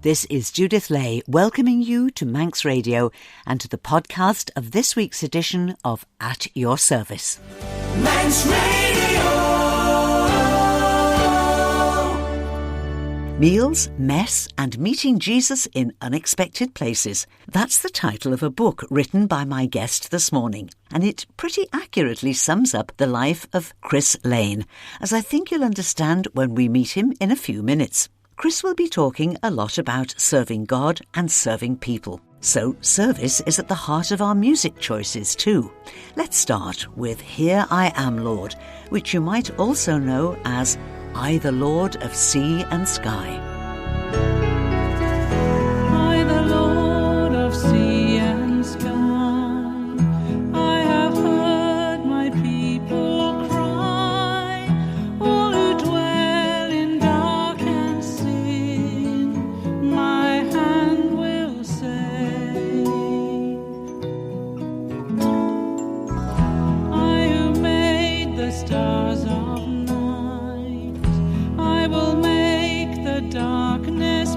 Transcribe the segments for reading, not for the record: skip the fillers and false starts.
This is Judith Lay welcoming you to Manx Radio and to the podcast of this week's edition of At Your Service. Manx Radio! Meals, Mess and Meeting Jesus in Unexpected Places. That's the title of a book written by my guest this morning. And it pretty accurately sums up the life of Chris Lane, as I think you'll understand when we meet him in a few minutes. Chris will be talking a lot about serving God and serving people. So service is at the heart of our music choices too. Let's start with Here I Am, Lord, which you might also know as I, the Lord of Sea and Sky. I, the Lord of sea and sky, I have heard my people cry, all who dwell in dark and sin, my hand will save. I who made the stars of night, I will make the darkness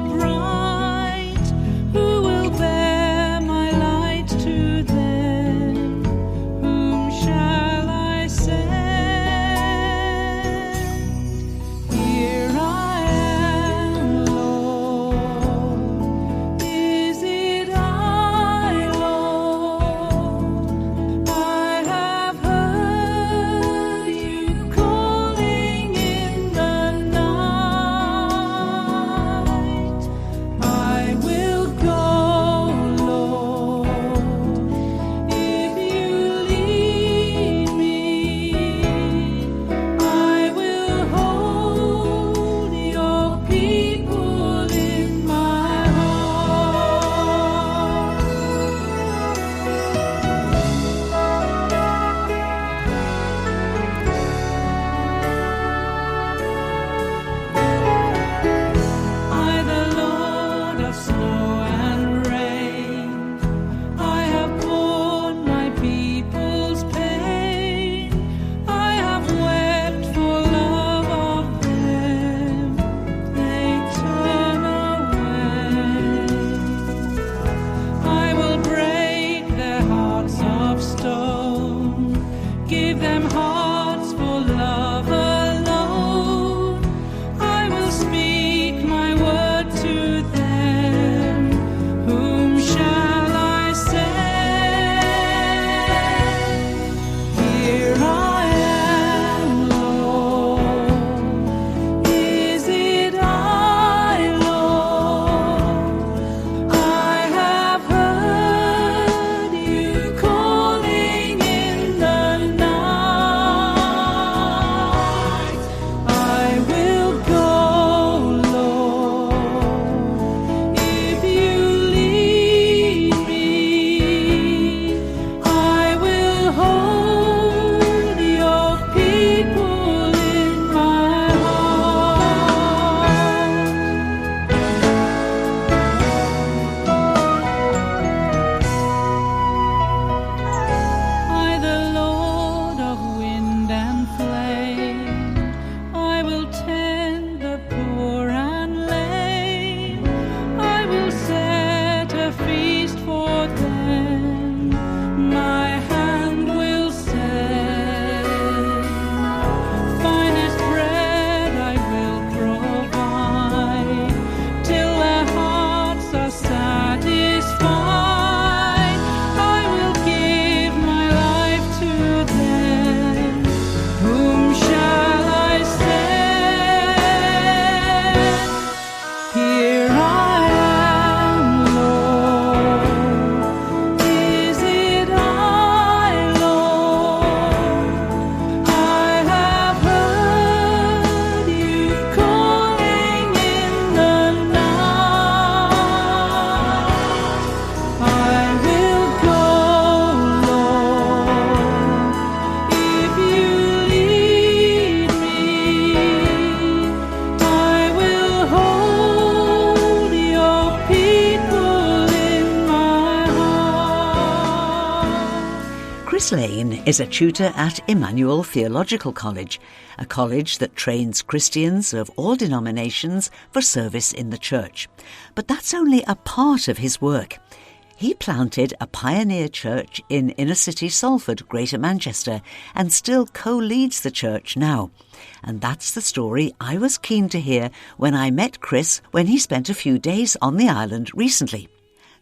Chris Lane is a tutor at Emmanuel Theological College, a college that trains Christians of all denominations for service in the church. But that's only a part of his work. He planted a pioneer church in inner-city Salford, Greater Manchester, and still co-leads the church now. And that's the story I was keen to hear when I met Chris when he spent a few days on the island recently.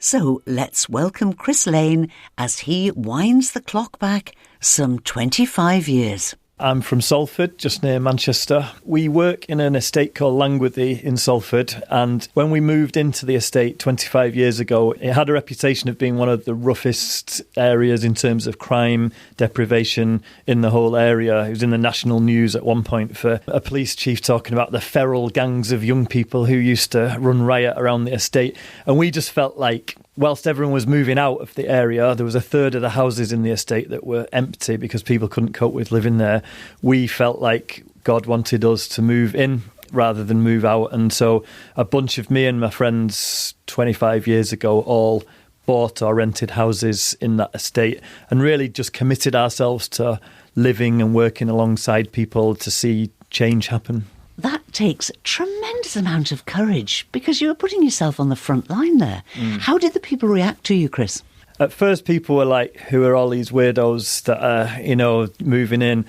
So let's welcome Chris Lane as he winds the clock back some 25 years. I'm from Salford, just near Manchester. We work in an estate called Langworthy in Salford, and when we moved into the estate 25 years ago, it had a reputation of being one of the roughest areas in terms of crime, deprivation in the whole area. It was in the national news at one point for a police chief talking about the feral gangs of young people who used to run riot around the estate. And we just felt like, whilst everyone was moving out of the area, there was a third of the houses in the estate that were empty because people couldn't cope with living there. We felt like God wanted us to move in rather than move out. And so a bunch of me and my friends 25 years ago all bought or rented houses in that estate and really just committed ourselves to living and working alongside people to see change happen. That takes a tremendous amount of courage because you were putting yourself on the front line there. How did the people react to you, Chris? At first, people were like, who are all these weirdos that are, moving in?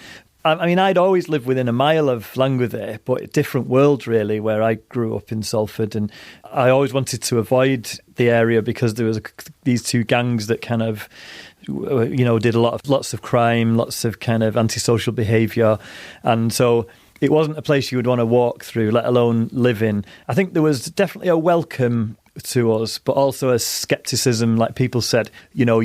I mean, I'd always lived within a mile of Langworthy, but a different world, really, where I grew up in Salford. And I always wanted to avoid the area because there was these two gangs that kind of, did lots of crime, lots of kind of antisocial behaviour. And so it wasn't a place you would want to walk through, let alone live in. I think there was definitely a welcome to us, but also a scepticism. Like people said, you'll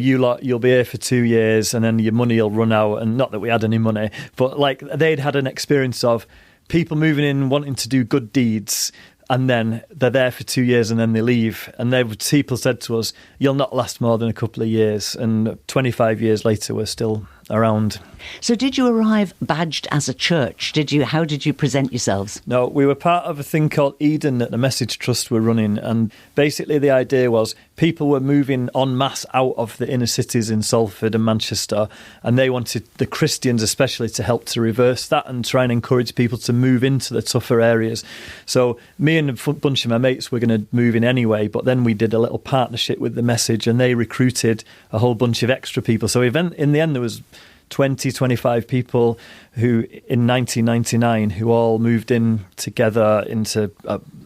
be here for 2 years and then your money will run out. And not that we had any money, but like they'd had an experience of people moving in, wanting to do good deeds, and then they're there for 2 years and then they leave. And people said to us, you'll not last more than a couple of years. And 25 years later, we're still around. So did you arrive badged as a church? How did you present yourselves? No, we were part of a thing called Eden that the Message Trust were running. And basically the idea was people were moving en masse out of the inner cities in Salford and Manchester. And they wanted the Christians especially to help to reverse that and try and encourage people to move into the tougher areas. So me and a bunch of my mates were going to move in anyway. But then we did a little partnership with the Message and they recruited a whole bunch of extra people. So in the end, there was 25 people who in 1999 who all moved in together into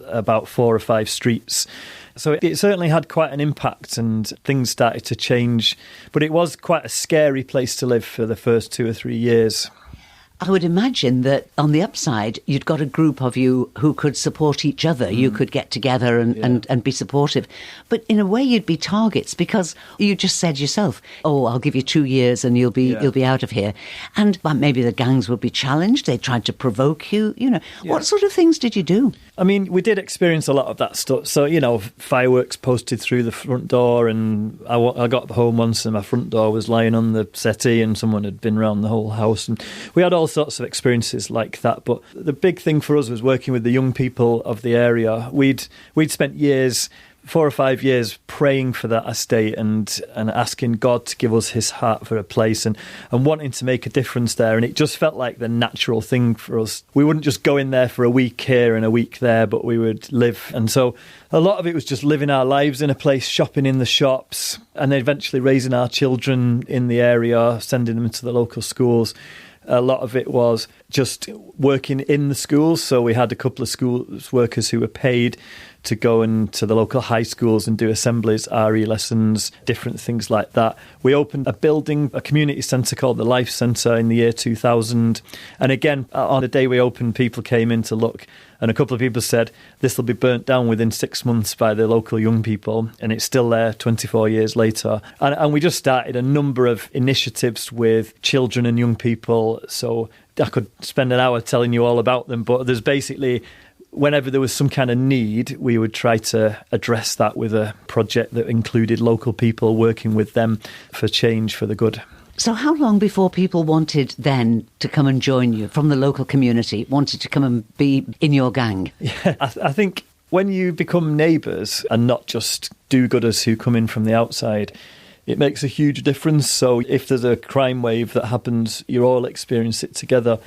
about 4 or 5 streets. So it certainly had quite an impact and things started to change. But it was quite a scary place to live for the first 2 or 3 years. I would imagine that on the upside, you'd got a group of you who could support each other. You could get together and be supportive. But in a way, you'd be targets because you just said yourself, I'll give you 2 years and you'll be out of here. And maybe the gangs would be challenged. They tried to provoke you. What sort of things did you do? I mean, we did experience a lot of that stuff. So, fireworks posted through the front door and I got home once and my front door was lying on the settee and someone had been around the whole house. And we had all sorts of experiences like that. But the big thing for us was working with the young people of the area. We'd spent years, 4 or 5 years, praying for that estate and asking God to give us his heart for a place and wanting to make a difference there. And it just felt like the natural thing for us. We wouldn't just go in there for a week here and a week there, but we would live. And so a lot of it was just living our lives in a place, shopping in the shops, and then eventually raising our children in the area, sending them to the local schools. A lot of it was just working in the schools. So we had a couple of school workers who were paid to go into the local high schools and do assemblies, RE lessons, different things like that. We opened a community centre called the Life Centre in the year 2000. And again, on the day we opened, people came in to look. And a couple of people said, this will be burnt down within 6 months by the local young people. And it's still there 24 years later. And we just started a number of initiatives with children and young people. So I could spend an hour telling you all about them. But there's basically, whenever there was some kind of need, we would try to address that with a project that included local people working with them for change for the good. So how long before people wanted then to come and join you from the local community, wanted to come and be in your gang? Yeah, I think when you become neighbours and not just do-gooders who come in from the outside, it makes a huge difference. So if there's a crime wave that happens, you all experience it together.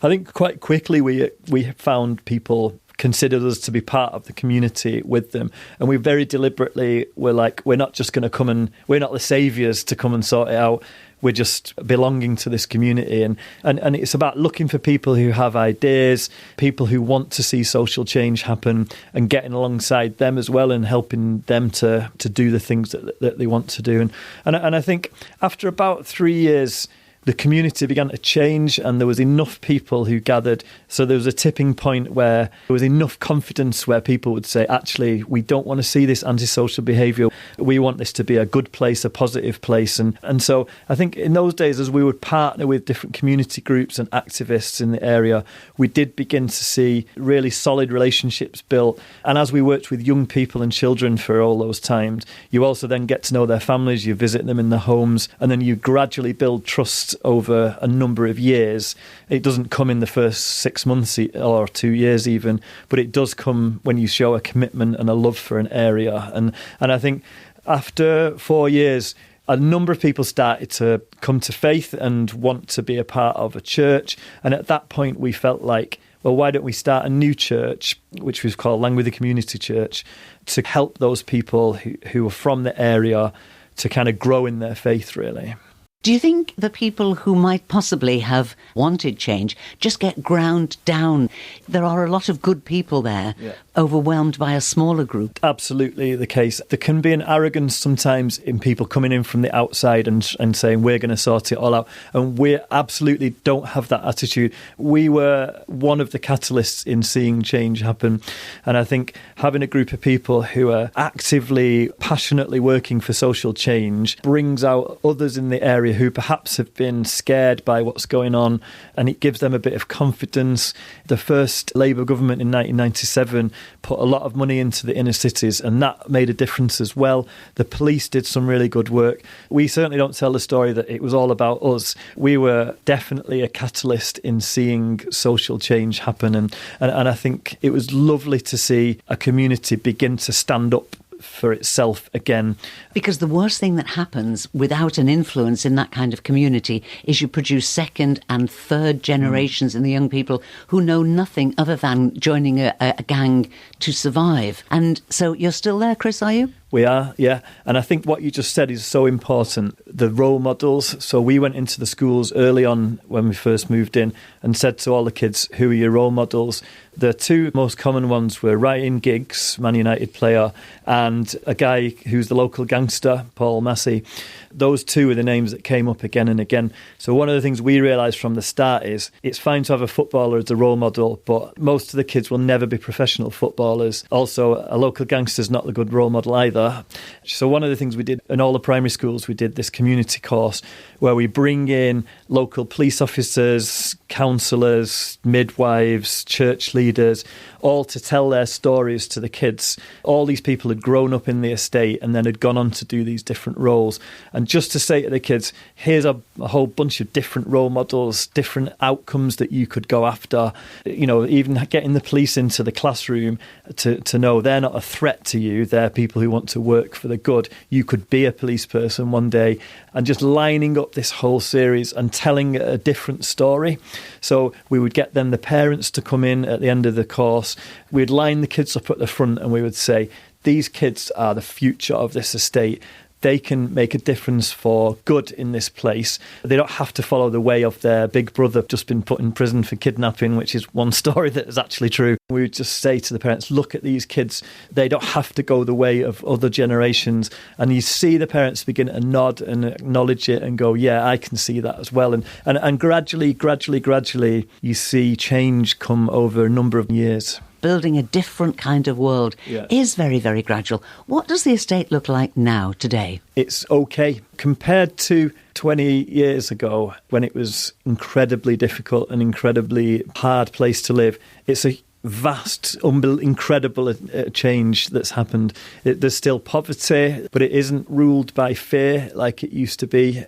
I think quite quickly we found people considered us to be part of the community with them, and we very deliberately were like, we're not just going to come and we're not the saviours to come and sort it out. We're just belonging to this community, and it's about looking for people who have ideas, people who want to see social change happen, and getting alongside them as well and helping them to do the things that they want to do. And I think after about 3 years, the community began to change, and there was enough people who gathered. So there was a tipping point where there was enough confidence where people would say, actually, we don't want to see this antisocial behaviour. We want this to be a good place, a positive place. And so I think in those days, as we would partner with different community groups and activists in the area, we did begin to see really solid relationships built. And as we worked with young people and children for all those times, you also then get to know their families, you visit them in their homes, and then you gradually build trust over a number of years. It doesn't come in the first 6 months or 2 years even, but it does come when you show a commitment and a love for an area. And I think after 4 years, a number of people started to come to faith and want to be a part of a church. And at that point, we felt like, well, why don't we start a new church, which we've called Langwithie Community Church, to help those people who are from the area to kind of grow in their faith, really. Do you think the people who might possibly have wanted change just get ground down? There are a lot of good people there, overwhelmed by a smaller group. Absolutely the case. There can be an arrogance sometimes in people coming in from the outside and saying, we're going to sort it all out. And we absolutely don't have that attitude. We were one of the catalysts in seeing change happen. And I think having a group of people who are actively, passionately working for social change brings out others in the area who perhaps have been scared by what's going on, and it gives them a bit of confidence. The first Labour government in 1997 put a lot of money into the inner cities, and that made a difference as well. The police did some really good work. We certainly don't tell the story that it was all about us. We were definitely a catalyst in seeing social change happen, and I think it was lovely to see a community begin to stand up for itself again. Because the worst thing that happens without an influence in that kind of community is you produce second and third generations in the young people who know nothing other than joining a gang to survive. And so you're still there, Chris, are you? We are, yeah. And I think what you just said is so important, the role models. So we went into the schools early on when we first moved in and said to all the kids, who are your role models? The two most common ones were Ryan Giggs, Man United player, and a guy who's the local gangster, Paul Massey. Those two are the names that came up again and again. So one of the things we realised from the start is it's fine to have a footballer as a role model, but most of the kids will never be professional footballers. Also, a local gangster's not a good role model either. So one of the things we did in all the primary schools, we did this community course where we bring in local police officers, counsellors, midwives, church leaders, all to tell their stories to the kids. All these people had grown up in the estate and then had gone on to do these different roles. And just to say to the kids, here's a whole bunch of different role models, different outcomes that you could go after. You know, even getting the police into the classroom to know they're not a threat to you. They're people who want to work for the good. You could be a police person one day, and just lining up this whole series and telling a different story. So we would get then the parents to come in at the end of the course. We'd line the kids up at the front and we would say, these kids are the future of this estate. They can make a difference for good in this place. They don't have to follow the way of their big brother just been put in prison for kidnapping, which is one story that is actually true. We would just say to the parents, look at these kids. They don't have to go the way of other generations. And you see the parents begin to nod and acknowledge it and go, yeah, I can see that as well. And gradually, you see change come over a number of years. Building a different kind of world is very, very gradual. What does the estate look like now, today? It's okay. Compared to 20 years ago, when it was incredibly difficult and incredibly hard place to live, it's a vast, incredible change that's happened. There's still poverty, but it isn't ruled by fear like it used to be.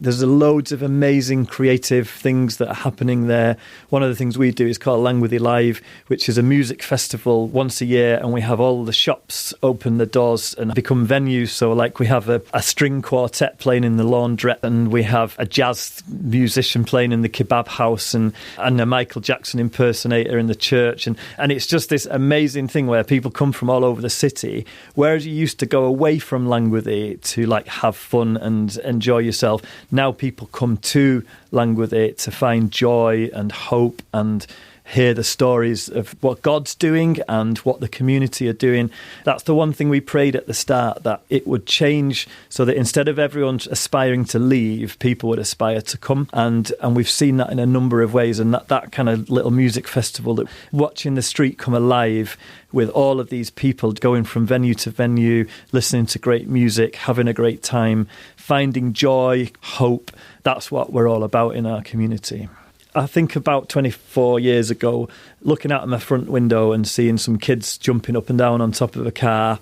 There's loads of amazing creative things that are happening there. One of the things we do is called Langworthy Live, which is a music festival once a year, and we have all the shops open the doors and become venues. So like we have a string quartet playing in the laundrette, and we have a jazz musician playing in the kebab house, and a Michael Jackson impersonator in the church. And it's just this amazing thing where people come from all over the city, whereas you used to go away from Langworthy to like have fun and enjoy yourself. Now people come to Langworthy to find joy and hope and hear the stories of what God's doing and what the community are doing. That's the one thing we prayed at the start, that it would change so that instead of everyone aspiring to leave, people would aspire to come. And we've seen that in a number of ways. And that kind of little music festival, that watching the street come alive with all of these people going from venue to venue, listening to great music, having a great time, finding joy, hope. That's what we're all about in our community. I think about 24 years ago, looking out of my front window and seeing some kids jumping up and down on top of a car,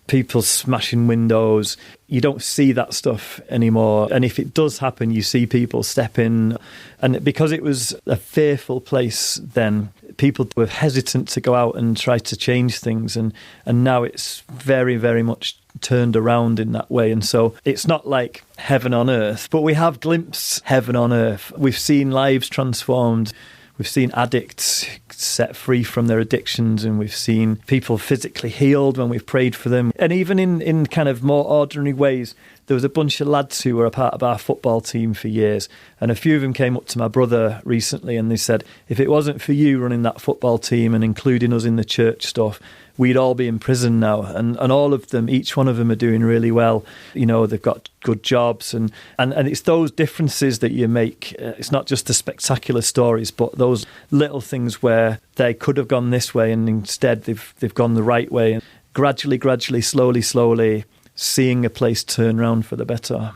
people smashing windows. You don't see that stuff anymore. And if it does happen, you see people step in. And because it was a fearful place then, people were hesitant to go out and try to change things. And now it's very, very much turned around in that way. And so it's not like heaven on earth, but we have glimpsed heaven on earth. We've seen lives transformed. We've seen addicts set free from their addictions, and we've seen people physically healed when we've prayed for them. And even in kind of more ordinary ways, there was a bunch of lads who were a part of our football team for years, and a few of them came up to my brother recently and they said, if it wasn't for you running that football team and including us in the church stuff, we'd all be in prison now. And all of them, each one of them are doing really well. You know, they've got good jobs. And it's those differences that you make. It's not just the spectacular stories, but those little things where they could have gone this way and instead they've gone the right way. And gradually, slowly, seeing a place turn around for the better.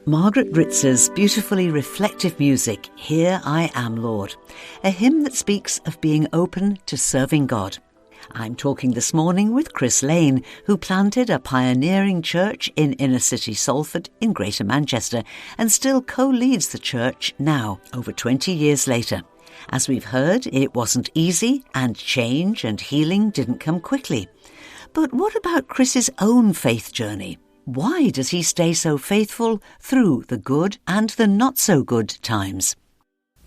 Margaret Ritzer's beautifully reflective music, Here I Am, Lord, a hymn that speaks of being open to serving God. I'm talking this morning with Chris Lane, who planted a pioneering church in inner-city Salford in Greater Manchester and still co-leads the church now, over 20 years later. As we've heard, it wasn't easy and change and healing didn't come quickly. But what about Chris's own faith journey? Why does he stay so faithful through the good and the not-so-good times?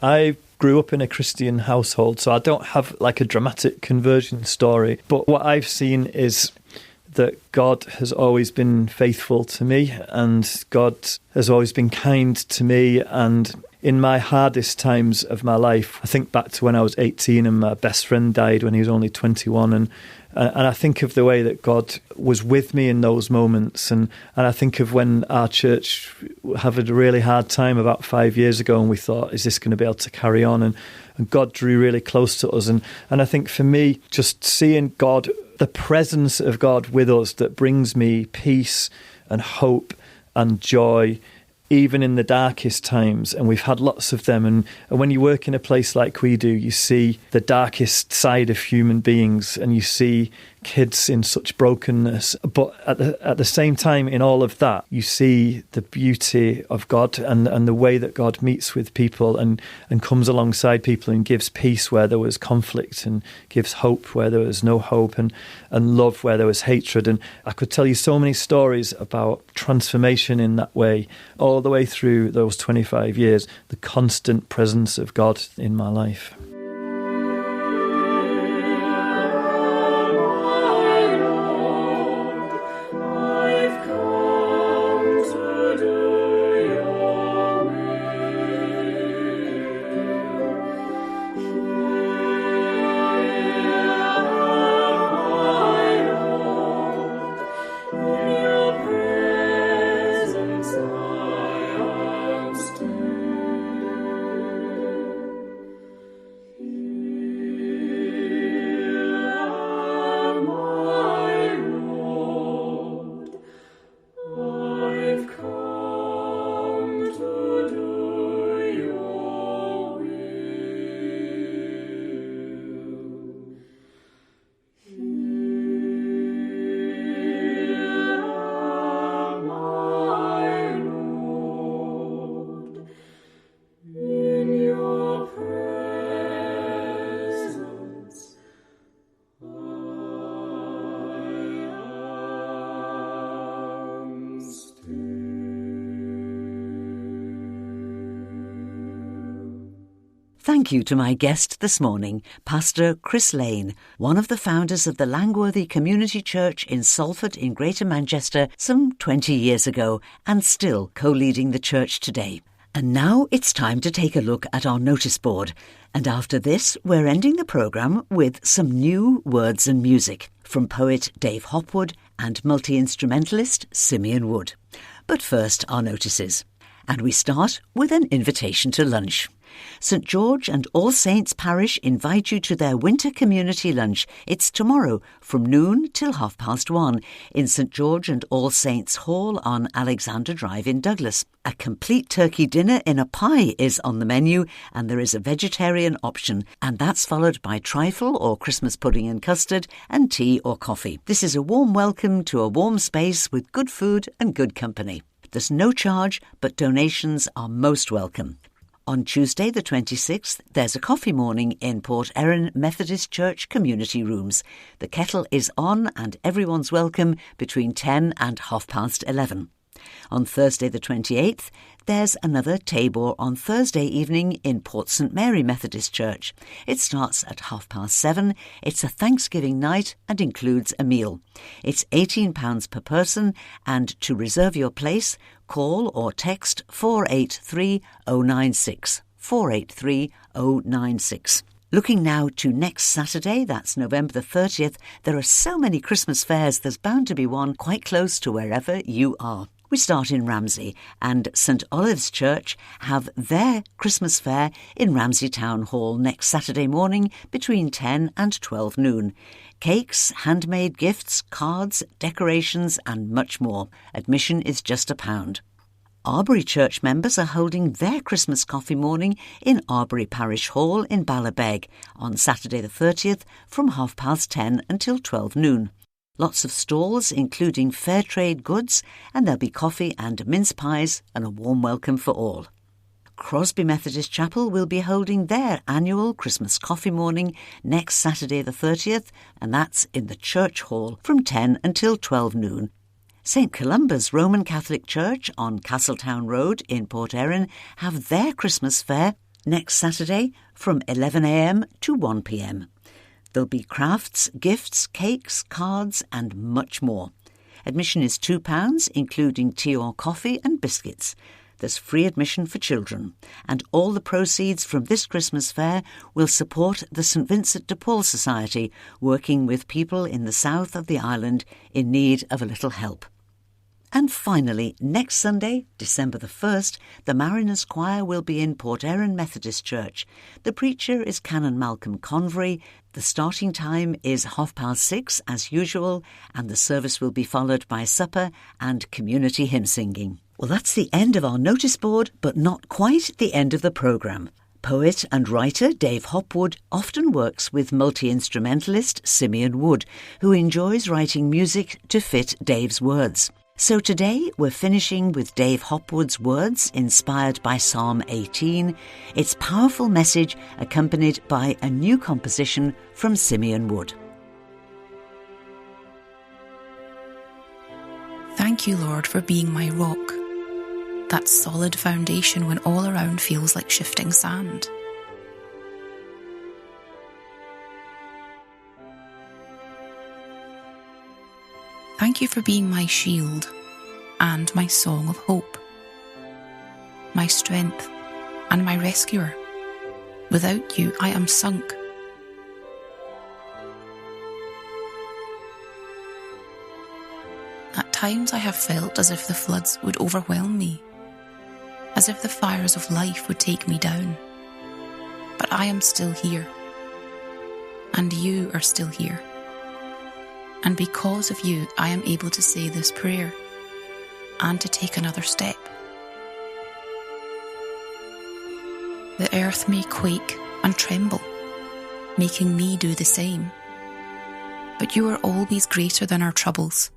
I grew up in a Christian household, so I don't have like a dramatic conversion story. But what I've seen is that God has always been faithful to me, and God has always been kind to me. And in my hardest times of my life, I think back to when I was 18 and my best friend died when he was only 21, and I think of the way that God was with me in those moments. And I think of when our church had a really hard time about 5 years ago, and we thought, is this going to be able to carry on? And God drew really close to us. And I think for me, just seeing God, the presence of God with us, that brings me peace and hope and joy, even in the darkest times, and we've had lots of them. And when you work in a place like we do, you see the darkest side of human beings, and you see kids in such brokenness. But at the same time, in all of that, you see the beauty of God and the way that God meets with people and comes alongside people and gives peace where there was conflict, and gives hope where there was no hope, and love where there was hatred. And I could tell you so many stories about transformation in that way, all the way through those 25 years, the constant presence of God in my life. Thank you to my guest this morning, Pastor Chris Lane, one of the founders of the Langworthy Community Church in Salford in Greater Manchester some 20 years ago, and still co-leading the church today. And now it's time to take a look at our notice board. And after this, we're ending the programme with some new words and music from poet Dave Hopwood and multi-instrumentalist Simeon Wood. But first, our notices. And we start with an invitation to lunch. St George and All Saints Parish invite you to their winter community lunch. It's tomorrow from noon till 1:30 in St George and All Saints Hall on Alexander Drive in Douglas. A complete turkey dinner in a pie is on the menu, and there is a vegetarian option, and that's followed by trifle or Christmas pudding and custard and tea or coffee. This is a warm welcome to a warm space with good food and good company. There's no charge, but donations are most welcome. On Tuesday the 26th, there's a coffee morning in Port Erin Methodist Church community rooms. The kettle is on and everyone's welcome between 10 and 11:30. On Thursday the 28th, there's another Tabor on Thursday evening in Port St Mary Methodist Church. It starts at 7:30. It's a Thanksgiving night and includes a meal. It's £18 per person, and to reserve your place, call or text 483096. 483096. Looking now to next Saturday, that's November the 30th, there are so many Christmas fairs, there's bound to be one quite close to wherever you are. We start in Ramsey, and St Olave's Church have their Christmas fair in Ramsey Town Hall next Saturday morning between 10 and 12 noon. Cakes, handmade gifts, cards, decorations and much more. Admission is just £1. Arbury Church members are holding their Christmas coffee morning in Arbury Parish Hall in Ballabeg on Saturday the 30th from 10:30 until 12 noon. Lots of stalls, including fair trade goods, and there'll be coffee and mince pies and a warm welcome for all. Crosby Methodist Chapel will be holding their annual Christmas coffee morning next Saturday the 30th, and that's in the Church Hall from 10 until 12 noon. St Columba's Roman Catholic Church on Castletown Road in Port Erin have their Christmas fair next Saturday from 11 a.m. to 1 p.m. There'll be crafts, gifts, cakes, cards and much more. Admission is £2, including tea or coffee and biscuits. There's free admission for children, and all the proceeds from this Christmas fair will support the St Vincent de Paul Society, working with people in the south of the island in need of a little help. And finally, next Sunday, December the 1st, the Mariners Choir will be in Port Erin Methodist Church. The preacher is Canon Malcolm Convery. The starting time is 6:30 as usual, and the service will be followed by supper and community hymn singing. Well, that's the end of our notice board, but not quite the end of the programme. Poet and writer Dave Hopwood often works with multi-instrumentalist Simeon Wood, who enjoys writing music to fit Dave's words. So today we're finishing with Dave Hopwood's words inspired by Psalm 18, its powerful message accompanied by a new composition from Simeon Wood. Thank you, Lord, for being my rock, that solid foundation when all around feels like shifting sand. Thank you for being my shield and my song of hope, my strength and my rescuer. Without you, I am sunk. At times I have felt as if the floods would overwhelm me, as if the fires of life would take me down. But I am still here, and you are still here. And because of you, I am able to say this prayer and to take another step. The earth may quake and tremble, making me do the same. But you are always greater than our troubles.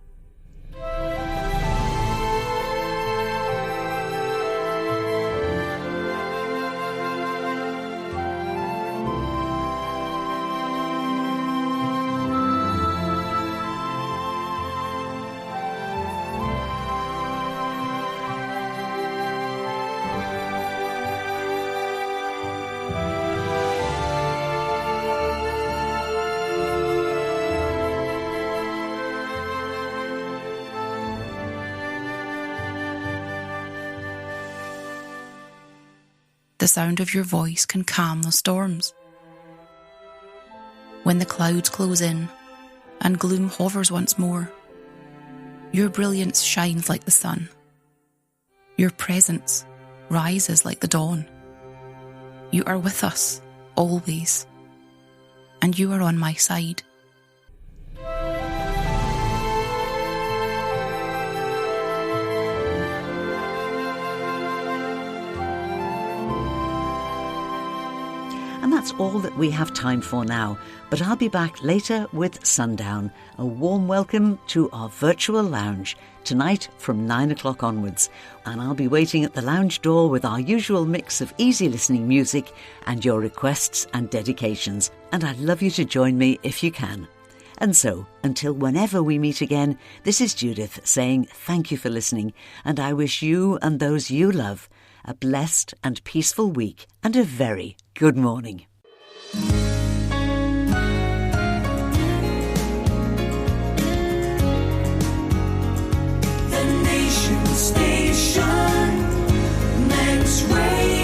The sound of your voice can calm the storms. When the clouds close in and gloom hovers once more, your brilliance shines like the sun. Your presence rises like the dawn. You are with us, always, and you are on my side. And that's all that we have time for now, but I'll be back later with Sundown, a warm welcome to our virtual lounge, tonight from 9 o'clock onwards. And I'll be waiting at the lounge door with our usual mix of easy listening music and your requests and dedications. And I'd love you to join me if you can. And so, until whenever we meet again, this is Judith saying thank you for listening, and I wish you and those you love a blessed and peaceful week and a very good morning. The Nation Station, Men's Radio.